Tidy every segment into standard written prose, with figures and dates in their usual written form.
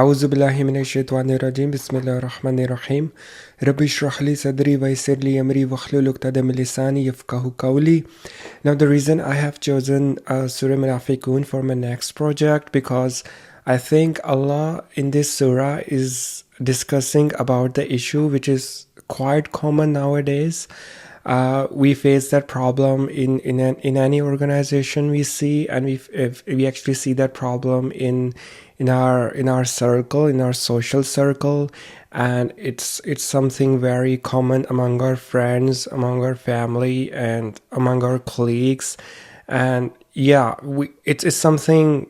اعوذ باللہ من الشیطان الرجیم بسم اللہ الرحمن الرحیم رب اشرح لی صدری ویسر لی امری واحلل عقدۃ من لسانی یفقہوا قولی. Now the reason I have chosen Surah Munafiqun for my next project because I think Allah in this surah is discussing about the issue which is quite common nowadays. We face that problem in any organization we see, and we actually see that problem in our circle, in our social circle, and it's something very common among our friends, among our family, and among our colleagues. And yeah, it's something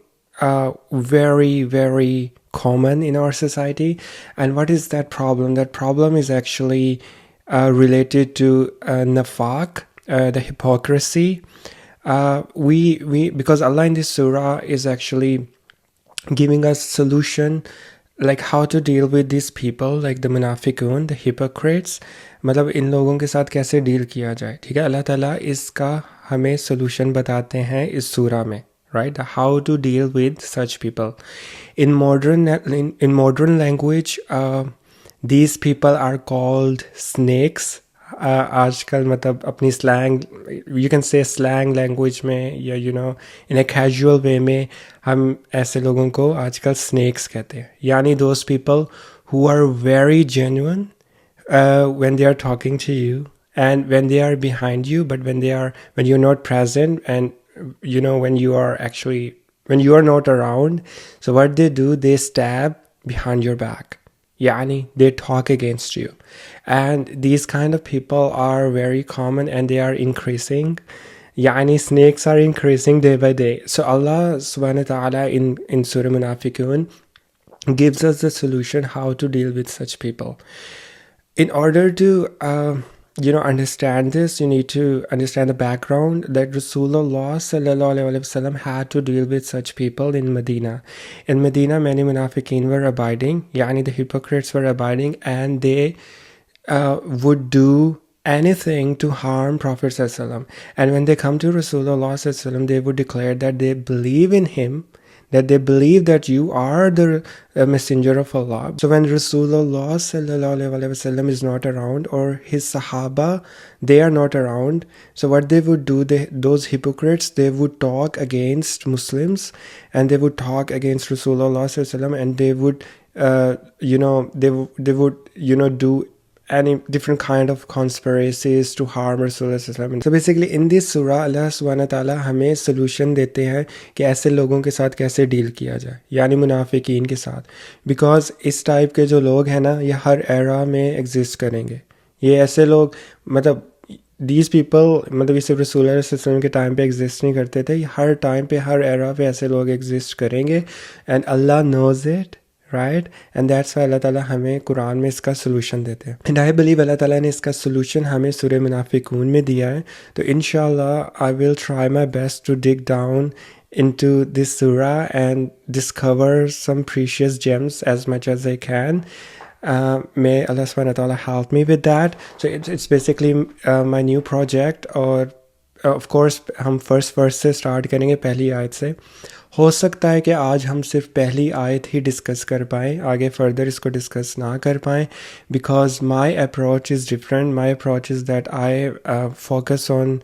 very very common in our society. And what is that problem? That problem is actually related to nafaq, the hypocrisy. We because Allah in this surah is actually giving us solution like how to deal with these people, like the munafiqun, the hypocrites. مطلب ان لوگوں کے ساتھ کیسے deal کیا جائے. ٹھیک ہے, اللہ تعالیٰ اس کا ہمیں سلوشن بتاتے ہیں اس سورہ میں, right? How to deal with such people. In modern language, these people are called snakes. آج کل مطلب اپنی slang, you can say slang language میں, یا ان اے کیجول وے میں ہم ایسے لوگوں کو آج کل سنیکس کہتے ہیں. یعنی those people who are very genuine when they are talking to you and when they are behind you, but when you're not present, and when you are not around, so what they do, they stab behind your back. Yani they talk against you, and these kind of people are very common and they are increasing. Yani snakes are increasing day by day. So Allah subhanahu wa ta'ala in Surah Munafiqun gives us the solution how to deal with such people. In order to understand this, you need to understand the background that Rasulullah sallallahu alaihi wasallam had to deal with such people in Medina. In Medina, many munafiqeen were abiding, yani the hypocrites were abiding, and they would do anything to harm Prophet sallallahu alaihi wasallam. And when they come to Rasulullah sallallahu alaihi wasallam, they would declare that they believe in him, that they believe that you are the messenger of Allah. So when Rasulullah sallallahu alaihi wasallam is not around, or his Sahaba, they are not around, so what they would do, those hypocrites, they would talk against Muslims, and they would talk against Rasulullah sallallahu alaihi wasallam, and they would do any different kind of conspiracies to harm Rasulullah sallallahu alaihi wasallam. So basically in this surah, Allah subhanahu wa ta'ala ہمیں solution دیتے ہیں کہ ایسے لوگوں کے ساتھ کیسے deal کیا جائے, یعنی منافقین کے ساتھ. بیکاز اس ٹائپ کے جو لوگ ہیں نا, یہ ہر ایرا میں ایگزسٹ کریں گے. یہ ایسے لوگ, مطلب دیز پیپل, مطلب یہ صرف رسول اللہ صلی اللہ علیہ وسلم کے ٹائم پہ ایگزسٹ نہیں کرتے تھے, یہ ہر ٹائم پہ, ہر ایرا پہ ایسے لوگ ایگزسٹ کریں گے. اینڈ اللہ knows it, right, and that's why اللہ تعالیٰ ہمیں قرآن میں اس کا سلوشن دیتے ہیں. اینڈ آئی بلیو اللہ تعالیٰ نے اس کا سلوشن ہمیں سورہ منافقون میں دیا ہے. تو انشاءاللہ I will try my best to dig down into this surah and discover some precious gems as much as I can. May Allah subhanahu wa ta'ala help me with that. So it's basically my new project. اور of course ہم first ورس سے start کریں گے, پہلی آیت سے. ہو سکتا ہے کہ آج ہم صرف پہلی آیت ہی ڈسکس کر پائیں, آگے فردر اس کو ڈسکس نہ کر پائیں, because my approach is different. My approach is that I focus on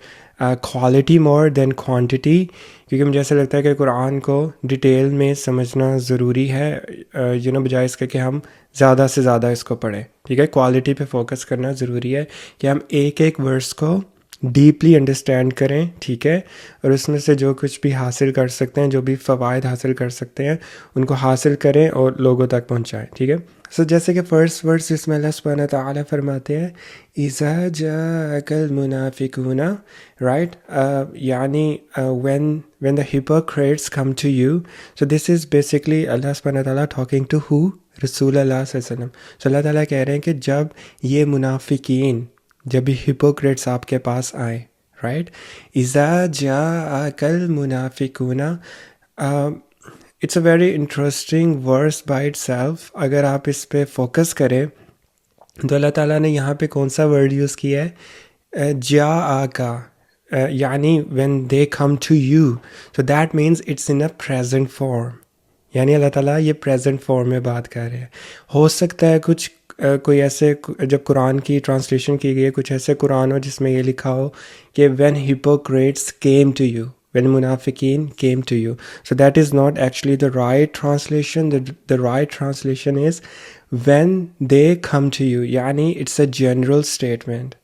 quality more than quantity, کیونکہ مجھے ایسا لگتا ہے کہ قرآن کو ڈیٹیل میں سمجھنا ضروری ہے, بجائے اس کے کہ ہم زیادہ سے زیادہ اس کو پڑھیں. ٹھیک ہے, کوالٹی پہ فوکس کرنا ضروری ہے کہ ہم ایک ایک ورس کو ڈیپلی انڈرسٹینڈ کریں. ٹھیک ہے, اور اس میں سے جو کچھ بھی حاصل کر سکتے ہیں, جو بھی فوائد حاصل کر سکتے ہیں, ان کو حاصل کریں اور لوگوں تک پہنچائیں. ٹھیک ہے, سو جیسے کہ فرسٹ ورس اس میں اللہ سبحانہ تعالیٰ فرماتے ہیں اذا جاءک المنافقون, رائٹ, یعنی when the hypocrites come to you. So this is basically Allah سبحانہ تعالیٰ talking to who? رسول اللہ صلی اللہ علیہ وسلم. So اللہ تعالیٰ کہہ رہے ہیں کہ جب یہ منافقین, جب یہ hypocrites آپ کے پاس آئیں, رائٹ, اذا جاءک المنافقون, it's a very interesting verse by itself. اگر آپ اس پہ فوکس کریں تو اللہ تعالیٰ نے یہاں پہ کون سا ورڈ یوز کیا ہے, جاءک, یعنی when they come to you, so that means it's in a present form. یعنی اللہ تعالیٰ یہ پریزنٹ فارم میں بات کر رہے ہیں. ہو سکتا ہے کچھ کوئی ایسے جب قرآن کی ٹرانسلیشن کی گئی ہے کچھ ایسے قرآن ہو جس میں یہ لکھا ہو کہ when hypocrites came to you, when منافقین came to you. So that is not actually the right translation. The right translation is when they come to you. یعنی it's a general statement.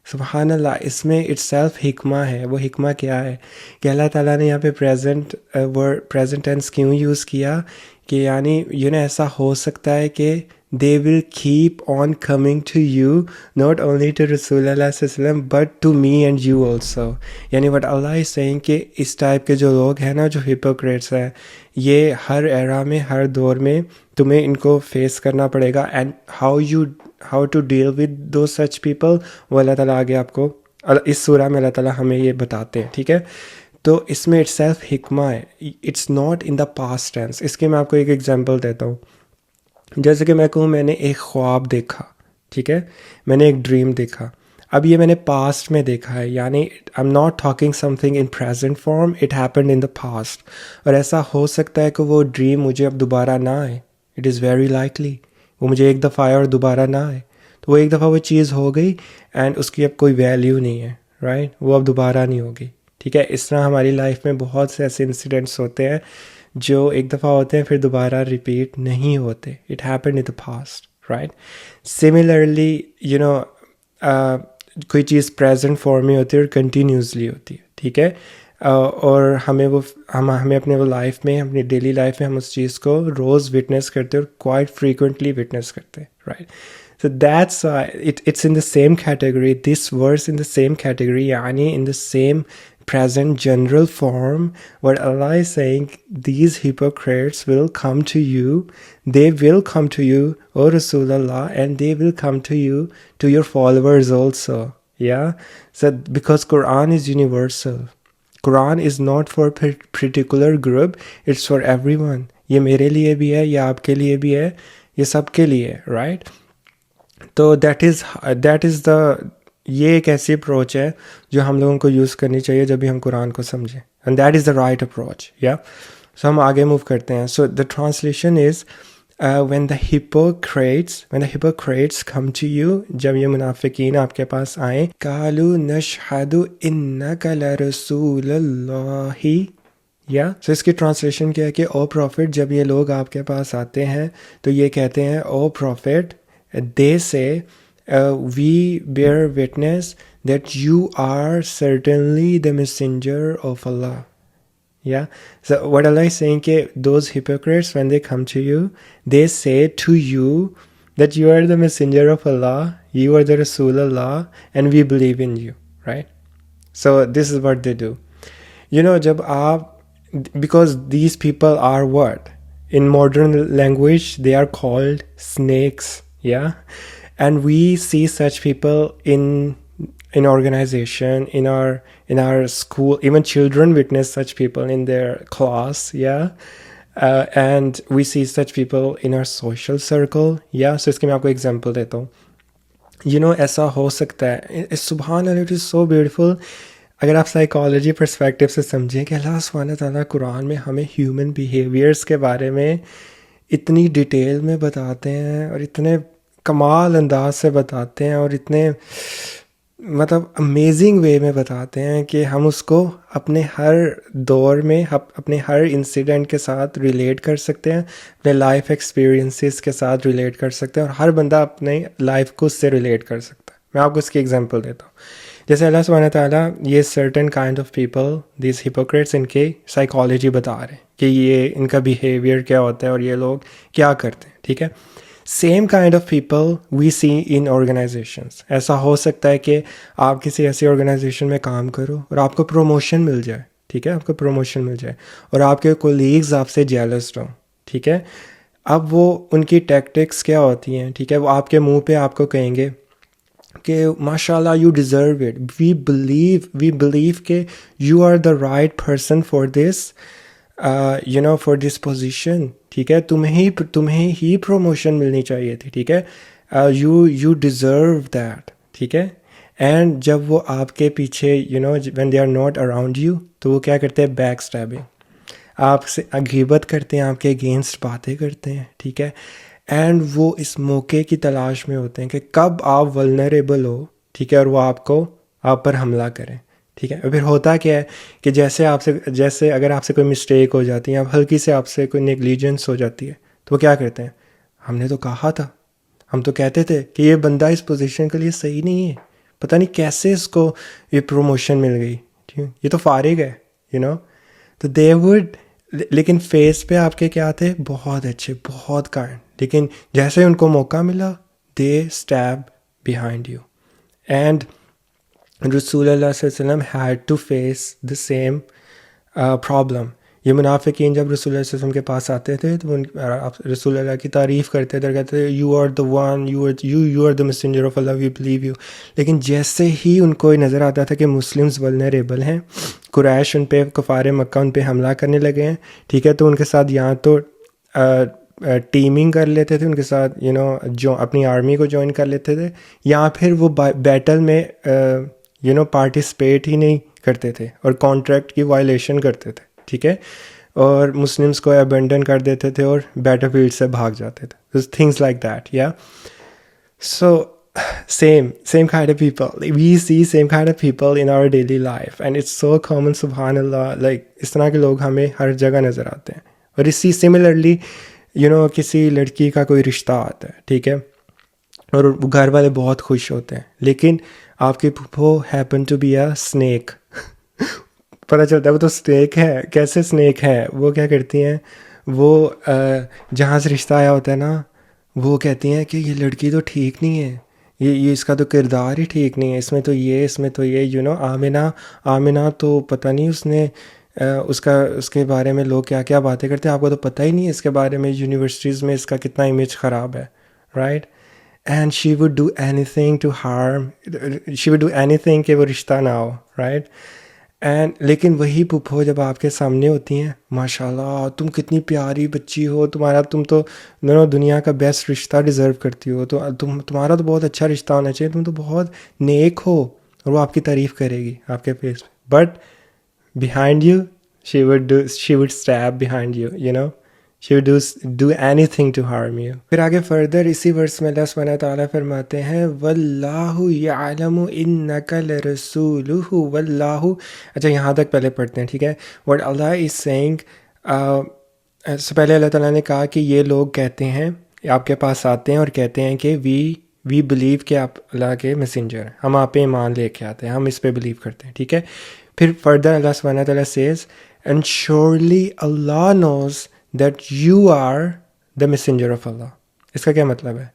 سبحان اللہ, اس میں اٹ سیلف حکمہ ہے. وہ حکمہ کیا ہے کہ اللہ تعالیٰ نے یہاں پہ پریزنٹ ٹینس کیوں یوز کیا کہ یعنی ایسا ہو سکتا ہے کہ they will keep on coming to you, not only to رسول اللہ صلی اللہ علیہ وسلم but to me and you also. یعنی what Allah is saying کہ اس ٹائپ کے جو لوگ ہیں نا, جو hypocrites ہیں, یہ ہر ایرا میں, ہر دور میں تمہیں ان کو فیس کرنا پڑے گا. and how to deal with those such people, وہ اللہ تعالیٰ آگے آپ کو اس سورہ میں اللہ تعالیٰ ہمیں یہ بتاتے ہیں. ٹھیک ہے, تو اس میں اٹ سیلف حکمہ ہے. It's not in the past tense. اس کے میں آپ کو ایک ایگزامپل دیتا ہوں. جیسے کہ میں کہوں میں نے ایک خواب دیکھا, ٹھیک ہے, میں نے ایک ڈریم دیکھا. اب یہ میں نے پاسٹ میں دیکھا ہے, یعنی I am not talking some thing in present form, it happened in the past. اور ایسا ہو سکتا ہے کہ وہ ڈریم مجھے اب دوبارہ نہ آئے. اٹ از ویری لائکلی وہ مجھے ایک دفعہ آئے اور دوبارہ نہ آئے. تو وہ ایک دفعہ وہ چیز ہو گئی اینڈ اس کی اب کوئی ویلیو نہیں ہے, رائٹ, وہ اب دوبارہ نہیں ہوگی. ٹھیک ہے, اس طرح ہماری لائف میں بہت سے ایسے انسیڈنٹس ہوتے ہیں جو ایک دفعہ ہوتے ہیں پھر دوبارہ ریپیٹ نہیں ہوتے. It happen in the past, right. Similarly کوئی چیز پریزنٹ فارم میں ہوتی ہے اور کنٹینیوسلی ہوتی ہے. ٹھیک ہے, اور ہمیں اپنے وہ لائف میں, اپنی ڈیلی لائف میں ہم اس چیز کو روز وٹنس کرتے ہیں اور کوائٹ فریکوینٹلی وٹنس کرتے ہیں, right. So that's it's in the same category, this verse in the same category, yani in the same present general form, what Allah is saying, these hypocrites will come to you, they will come to you, O Rasulullah, and they will come to you, to your followers also. Yeah, so because Quran is universal, Quran is not for a particular group, it's for everyone. یہ میرے لیے بھی ہے, یہ آپ کے لیے بھی ہے, یہ سب کے لیے, right? تو دیٹ از دا, یہ ایک ایسی اپروچ ہے جو ہم لوگوں کو یوز کرنی چاہیے جب بھی ہم قرآن کو سمجھیں, and that is the right approach. یا سو ہم آگے موو کرتے ہیں. So the translation is when the hypocrites come to you, جب یہ منافقین آپ کے پاس آئیں, قالوا نشہد انک لرسول اللہ. یا سو اس کی ٹرانسلیشن کیا ہے کہ او پروفٹ, جب یہ لوگ آپ کے پاس آتے ہیں تو یہ کہتے ہیں او profit, they say we bear witness that you are certainly the messenger of Allah. Yeah, so what Allah is saying ke those hypocrites, when they come to you, they say to you that you are the messenger of Allah, you are the Rasulullah, and we believe in you, right? So this is what they do. Jab aap, because these people are what? In modern language, they are called snakes. Yeah, and we see such people in organization, in our school, even children witness such people in their class. Yeah, and we see such people in our social circle. Yeah, so اس کے میں آپ کو example دیتا ہوں. ایسا ہو سکتا ہے, سبحان اللہ, اٹ از سو بیوٹیفل. اگر آپ سائیکالوجی پرسپیکٹیو سے سمجھیں کہ اللہ سبحانہ تعالیٰ قرآن میں ہمیں ہیومن بیہیویئرس کے بارے میں اتنی ڈیٹیل میں بتاتے ہیں اور اتنے کمال انداز سے بتاتے ہیں اور اتنے مطلب امیزنگ وے میں بتاتے ہیں کہ ہم اس کو اپنے ہر دور میں, اپنے ہر انسیڈنٹ کے ساتھ ریلیٹ کر سکتے ہیں, اپنے لائف ایکسپیرینسز کے ساتھ ریلیٹ کر سکتے ہیں, اور ہر بندہ اپنے لائف کو اس سے ریلیٹ کر سکتا ہے. میں آپ کو اس کی ایگزامپل دیتا ہوں. جیسے اللہ سبحانہ تعالیٰ یہ certain kind of people, these hypocrites, ان کے سائیکالوجی بتا رہے ہیں کہ یہ ان کا بیہیویئر کیا ہوتا ہے اور یہ لوگ کیا کرتے ہیں. ٹھیک ہے, same kind of people we see in organisations. ایسا ہو سکتا ہے کہ آپ کسی ایسی آرگنائزیشن میں کام کرو اور آپ کو پروموشن مل جائے. ٹھیک ہے, آپ کو پروموشن مل جائے اور آپ کے کولیگز آپ سے جیلسڈ ہوں. ٹھیک ہے, اب وہ ان کی ٹیکٹکس کیا ہوتی ہیں, ٹھیک ہے, وہ آپ کے منہ پہ آپ کو کہیں گے کہ ماشاء اللہ you deserve it, we believe کہ you are the right person for this, for this position. ٹھیک ہے, تمہیں ہی پروموشن ملنی چاہیے تھی. ٹھیک ہے, یو ڈیزرو دیٹ. ٹھیک ہے, اینڈ جب وہ آپ کے پیچھے when they are not around you, تو وہ کیا کرتے ہیں, بیک اسٹیبنگ. آپ سے غیبت کرتے ہیں، آپ کے اگینسٹ باتیں کرتے ہیں، ٹھیک ہے، اینڈ وہ اس موقع کی تلاش میں ہوتے ہیں کہ کب آپ ولنریبل ہو، ٹھیک ہے، اور وہ آپ پر حملہ کریں، ٹھیک ہے. اور پھر ہوتا کیا ہے کہ جیسے اگر آپ سے کوئی مسٹیک ہو جاتی ہے، اب ہلکی سے آپ سے کوئی نیگلیجنس ہو جاتی ہے، تو وہ کیا کرتے ہیں، ہم نے تو کہا تھا، ہم تو کہتے تھے کہ یہ بندہ اس پوزیشن کے لیے صحیح نہیں ہے، پتہ نہیں کیسے اس کو یہ پروموشن مل گئی، ٹھیک ہے، یہ تو فارغ ہے، تو دے وڈ. لیکن فیس پہ آپ کے کیا تھے، بہت اچھے، بہت کائنڈ، لیکن جیسے ان کو موقع ملا they stab behind you. And رسول اللہ صلی اللہ علیہ وسلم had to face the same problem. یہ منافقین جب رسول اللہ صلی اللہ علیہ وسلم کے پاس آتے تھے تو رسول اللہ کی تعریف کرتے تھے، کہتے تھے you are the one, you are the messenger of اللہ، وی بلیو یو. لیکن جیسے ہی ان کو نظر آتا تھا کہ مسلمز ولنریبل ہیں، قریش ان پہ، کفار مکہ ان پہ حملہ کرنے لگے ہیں، ٹھیک ہے، تو ان کے ساتھ یہاں تو ٹیمنگ کر لیتے تھے، ان کے ساتھ جو اپنی آرمی کو جوائن کر لیتے تھے، یا پھر وہ بیٹل میں پارٹیسپیٹ ہی نہیں کرتے تھے اور کانٹریکٹ کی وائلیشن کرتے تھے، ٹھیک ہے، اور مسلمس کو ابینڈن کر دیتے تھے اور بیٹل فیلڈ سے بھاگ جاتے تھے. تھنگس لائک دیٹ، یا سو same kind of people, we see same kind of people in our daily life and it's so common, subhan Allah, like اس طرح کے لوگ ہمیں ہر جگہ نظر آتے ہیں. اور اسی سملرلی کسی لڑکی کا کوئی رشتہ آتا ہے، ٹھیک ہے، اور گھر والے بہت خوش ہوتے ہیں، لیکن آپ کی پھپھو happen to be a snake. پتہ چلتا ہے وہ تو اسنیک ہے. کیسے اسنیک ہے؟ وہ کیا کرتی ہیں، وہ جہاں سے رشتہ آیا ہوتا ہے نا، وہ کہتی ہیں کہ یہ لڑکی تو ٹھیک نہیں ہے، یہ اس کا تو کردار ہی ٹھیک نہیں ہے، اس میں تو یہ آمنہ تو پتہ نہیں اس نے اس کے بارے میں لوگ کیا کیا باتیں کرتے ہیں، آپ کو تو پتہ ہی نہیں ہے اس کے بارے میں، یونیورسٹیز میں اس کا کتنا امیج خراب ہے، right. And she would do anything to harm, she would do anything کہ وہ رشتہ نہ ہو، رائٹ. لیکن وہی پھپھو جب آپ کے سامنے ہوتی ہیں، ماشاء اللہ تم کتنی پیاری بچی ہو، تم تو دنیا کا بیسٹ رشتہ ڈیزرو کرتی ہو، تو تمہارا تو بہت اچھا رشتہ ہونا چاہیے، تم تو بہت نیک ہو، اور وہ آپ کی تعریف کرے گی آپ کے فیس پہ. But behind you she would stab behind you, she would do anything to harm you. پھر آگے فردر اسی ورس میں اللہ سبحانہ تعالیٰ فرماتے ہیں واللہ یعلم انک لرسولہ، واللہ، اچھا یہاں تک پہلے پڑھتے ہیں، ٹھیک ہے. what Allah is saying، سے پہلے اللہ تعالیٰ نے کہا کہ یہ لوگ کہتے ہیں، آپ کے پاس آتے ہیں اور کہتے ہیں کہ وی بلیو کہ آپ اللہ کے میسنجر ہیں، ہم آپ پہ ایمان لے کے آتے ہیں، ہم اس پہ بلیو کرتے ہیں، ٹھیک ہے. پھر فردر اللہ سبحانہ تعالیٰ says and surely Allah knows that you are the messenger of Allah. اس کا کیا مطلب ہے؟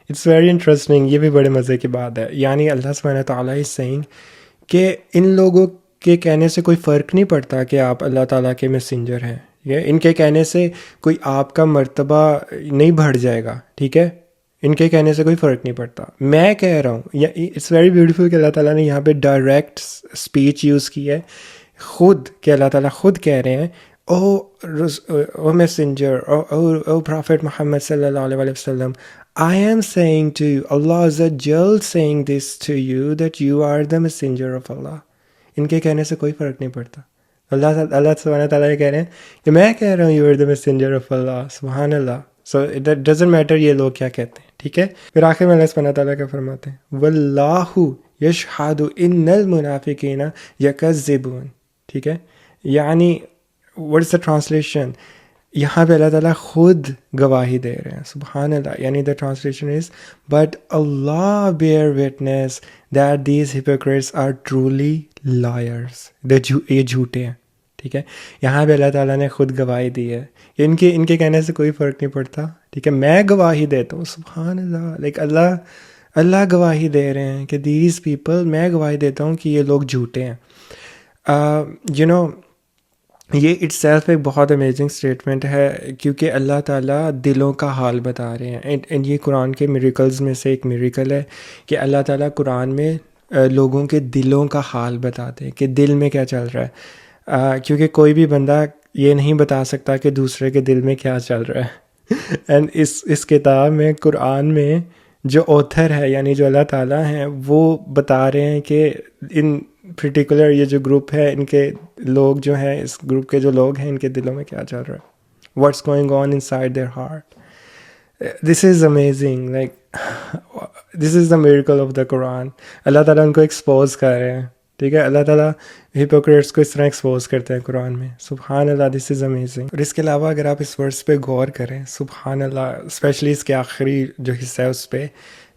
It's very interesting، یہ بھی بڑے مزے کی بات ہے. یعنی اللہ سبحانہ تعالیٰ is saying کہ ان لوگوں کے کہنے سے کوئی فرق نہیں پڑتا کہ آپ اللہ تعالیٰ کے میسنجر ہیں، ان کے کہنے سے کوئی آپ کا مرتبہ نہیں بڑھ جائے گا، ٹھیک ہے، ان کے کہنے سے کوئی فرق نہیں پڑتا. میں کہہ رہا ہوں، اٹس ویری بیوٹیفل کہ اللہ تعالیٰ نے یہاں پہ ڈائریکٹ اسپیچ یوز کی ہے، خود کہ اللہ تعالیٰ خود کہہ رہے ہیں او میسنجر، او پرافٹ محمد صلی اللہ علیہ وسلم، I am saying to you, Allah Azza Jal saying this to you that you are the messenger of Allah. ان کے کہنے سے کوئی فرق نہیں پڑتا. اللہ سبحانہ تعالیٰ کہہ رہے ہیں کہ میں کہہ رہا ہوں you are the messenger of Allah. سبحان اللہ. So it doesn't matter یہ لوگ کیا کہتے ہیں، ٹھیک ہے. پھر آخر میں اللہ سبحانہ تعالیٰ کیا فرماتے ہیں، واللہ یشہد ان المنافقین یکذبون، ٹھیک ہے. یعنی what is the translation؟ یہاں پہ اللہ تعالیٰ خود گواہی دے رہے ہیں، سبحان اللہ. یعنی the translation is but Allah bear witness that these hypocrites are truly liars. یہ جھوٹے ہیں، ٹھیک ہے. یہاں پہ اللہ تعالیٰ نے خود گواہی دی ہے، ان کے کہنے سے کوئی فرق نہیں پڑتا، ٹھیک ہے. میں گواہی دیتا ہوں، سبحان اللہ. لائک اللہ گواہی دے رہے ہیں کہ دیز پیپل، میں گواہی دیتا ہوں کہ یہ لوگ جھوٹے ہیں. یہ اٹ سیلف ایک بہت امیزنگ اسٹیٹمنٹ ہے، کیونکہ اللہ تعالیٰ دلوں کا حال بتا رہے ہیں. اینڈ یہ قرآن کے میریکلز میں سے ایک میریکل ہے کہ اللہ تعالیٰ قرآن میں لوگوں کے دلوں کا حال بتاتے ہیں کہ دل میں کیا چل رہا ہے، کیونکہ کوئی بھی بندہ یہ نہیں بتا سکتا کہ دوسرے کے دل میں کیا چل رہا ہے. اینڈ اس کتاب میں، قرآن میں جو اوتھر ہے، یعنی جو اللہ تعالیٰ ہیں، وہ بتا رہے ہیں کہ ان پرٹیکولر یہ جو گروپ ہے ان کے لوگ جو ہیں, اس گروپ کے جو لوگ ہیں ان کے دلوں میں کیا چل رہا ہے, what's going on inside their heart. This is amazing, like this is the miracle of the Quran. اللہ تعالیٰ ان کو ایکسپوز کر رہے ہیں, ٹھیک ہے, اللہ تعالیٰ ہپوکریٹس کو اس طرح ایکسپوز کرتے ہیں قرآن میں. سبحان اللہ, دس از امیزنگ. اور اس کے علاوہ اگر آپ اس ورس پہ غور کریں, سبحان اللہ, اسپیشلی اس کے آخری جو حصہ ہے اس پہ,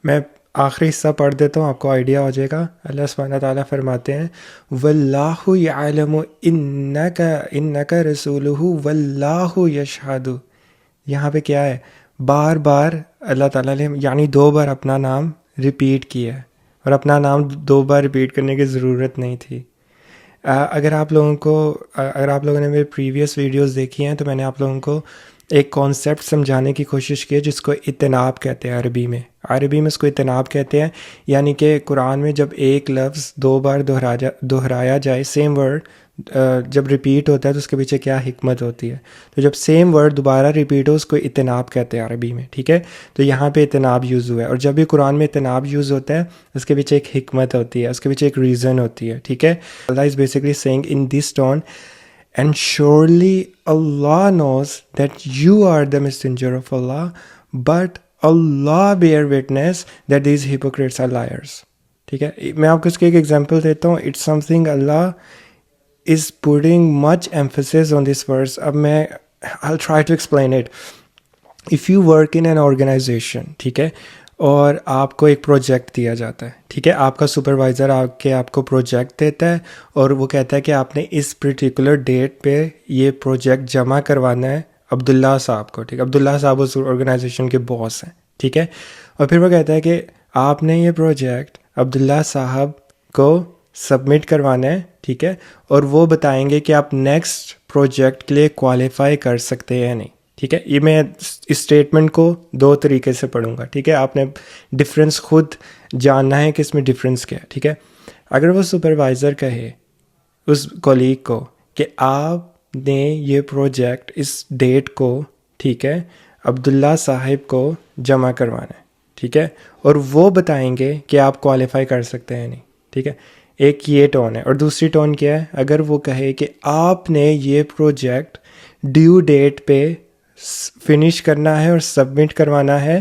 میں آخری حصہ پڑھ دیتا ہوں, آپ کو آئیڈیا ہو جائے گا. اللہ سبحانہ تعالیٰ فرماتے ہیں وَاللَّهُ يَعْلَمُ إِنَّكَ رَسُولُهُ وَاللَّهُ يَشْهَدُ. یہاں پہ کیا ہے, بار بار اللہ تعالیٰ نے یعنی 2 بار اپنا نام ریپیٹ کیا ہے, اور اپنا نام 2 بار ریپیٹ کرنے کی ضرورت نہیں تھی. اگر آپ لوگوں نے میرے پریویس ویڈیوز دیکھی ہیں تو میں نے آپ لوگوں کو ایک کانسیپٹ سمجھانے کی کوشش کی ہے جس کو اطناب کہتے ہیں. عربی میں اس کو اطناب کہتے ہیں. یعنی کہ قرآن میں جب ایک لفظ 2 بار دہرایا جائے, سیم ورڈ جب ریپیٹ ہوتا ہے تو اس کے پیچھے کیا حکمت ہوتی ہے. تو جب سیم ورڈ دوبارہ ریپیٹ ہو اس کو اطناب کہتے ہیں عربی میں, ٹھیک ہے. تو یہاں پہ اطناب یوز ہوا ہے, اور جب بھی قرآن میں اطناب یوز ہوتا ہے اس کے پیچھے ایک حکمت ہوتی ہے, اس کے پیچھے ایک ریزن ہوتی ہے, ٹھیک ہے. Allah is basically saying in this tone, and surely Allah knows that you are the messenger of Allah, but Allah bear witness that these hypocrites are liars. ٹھیک ہے, میں آپ کو اس کی ایک ایگزامپل دیتا ہوں. It's something Allah is putting much emphasis on this verse. اب میں I'll try to explain it. If you work in an organization, ٹھیک ہے, اور آپ کو ایک پروجیکٹ دیا جاتا ہے, ٹھیک ہے, آپ کا سپروائزر آپ کو پروجیکٹ دیتا ہے اور وہ کہتا ہے کہ آپ نے اس پرٹیکولر ڈیٹ پہ یہ پروجیکٹ جمع کروانا ہے عبداللہ صاحب کو, ٹھیک ہے. عبداللہ صاحب اس آرگنائزیشن کے باس ہیں, ٹھیک ہے. اور پھر وہ کہتا ہے کہ آپ نے یہ پروجیکٹ عبداللہ صاحب کو سبمٹ کروانا ہے, ٹھیک ہے, اور وہ بتائیں گے کہ آپ نیکسٹ پروجیکٹ کے لیے کوالیفائی کر سکتے ہیں یا نہیں, ٹھیک ہے. یہ میں اس اسٹیٹمنٹ کو 2 طریقے سے پڑھوں گا, ٹھیک ہے. آپ نے ڈفرینس خود جاننا ہے کہ اس میں ڈفرینس کیا ہے, ٹھیک ہے. اگر وہ سپروائزر کہے اس کولیگ کو کہ آپ نے یہ پروجیکٹ اس ڈیٹ کو, ٹھیک ہے, عبداللہ صاحب کو جمع کروانا ہے, ٹھیک ہے, اور وہ بتائیں گے کہ آپ کوالیفائی کر سکتے ہیں نہیں, ٹھیک ہے. ایک یہ ٹون ہے. اور دوسری ٹون کیا ہے, اگر وہ کہے کہ آپ نے یہ پروجیکٹ ڈیو ڈیٹ پہ فنش کرنا ہے اور سبمٹ کروانا ہے,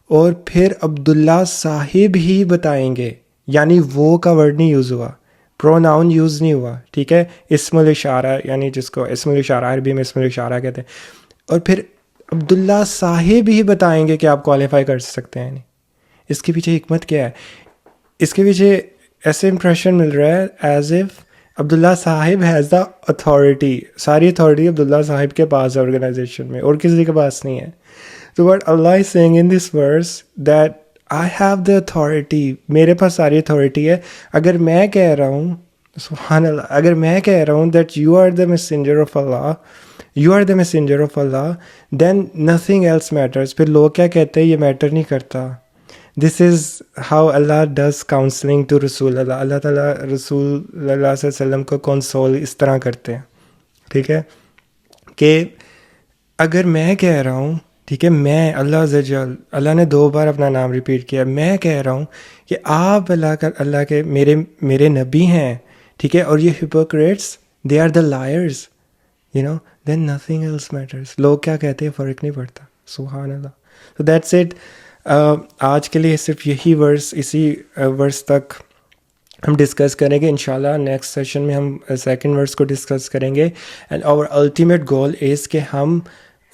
اور پھر عبداللہ صاحب ہی بتائیں گے, یعنی وہ کا ورڈ نہیں یوز ہوا, پروناؤن یوز نہیں ہوا, ٹھیک ہے. اسم الاشارہ, یعنی جس کو اسم الاشارہ عربی میں اسم الاشارہ کہتے ہیں, اور پھر عبداللہ صاحب ہی بتائیں گے کہ آپ کوالیفائی کر سکتے ہیں نہیں. اس کے پیچھے حکمت کیا ہے؟ اس کے پیچھے ایسے امپریشن مل رہا ہے ایز اف عبداللہ صاحب ہیز دا اتھارٹی, ساری اتھارٹی عبداللہ صاحب کے پاس ہے آرگنائزیشن میں, اور کسی کے پاس نہیں ہے. تو بٹ اللہ is saying in this verse that I have the authority, میرے پاس ساری اتھارٹی ہے. اگر میں کہہ رہا ہوں, سبحان اللہ, اگر میں کہہ رہا ہوں that you are the messenger of Allah, you are the messenger of Allah, then nothing else matters. پھر لوگ کیا کہتے ہیں یہ میٹر نہیں کرتا. This is how Allah does counselling to رسول اللہ. اللہ تعالیٰ رسول اللہ صلی اللہ علیہ وسلم کو کنسول اس طرح کرتے ہیں, ٹھیک ہے, کہ اگر میں کہہ رہا ہوں, ٹھیک ہے, میں اللہ عز و جل, اللہ نے 2 بار اپنا نام ریپیٹ کیا, میں کہہ رہا ہوں کہ آپ اللہ کے میرے نبی ہیں, ٹھیک ہے, اور یہ hypocrites they are the liars, you know, then nothing else matters. لوگ کیا کہتے ہیں فرق نہیں پڑتا. سبحان اللہ. تو دیٹس اٹ. آج کے لیے صرف یہی ورس, اسی ورس تک ہم ڈسکس کریں گے. انشاءاللہ نیکسٹ سیشن میں ہم سیکنڈ ورس کو ڈسکس کریں گے. اینڈ آور الٹیمیٹ گول از کہ ہم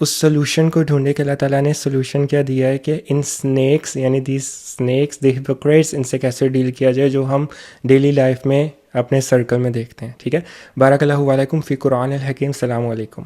اس سلوشن کو ڈھونڈے کہ اللہ تعالیٰ نے سلوشن کیا دیا ہے کہ ان سنیکس, یعنی دیز سنیکس, دی ہپوکریٹس, ان سے کیسے ڈیل کیا جائے جو ہم ڈیلی لائف میں اپنے سرکل میں دیکھتے ہیں, ٹھیک ہے. بارک اللہ علیکم فی قرآن الحکیم. السلام علیکم.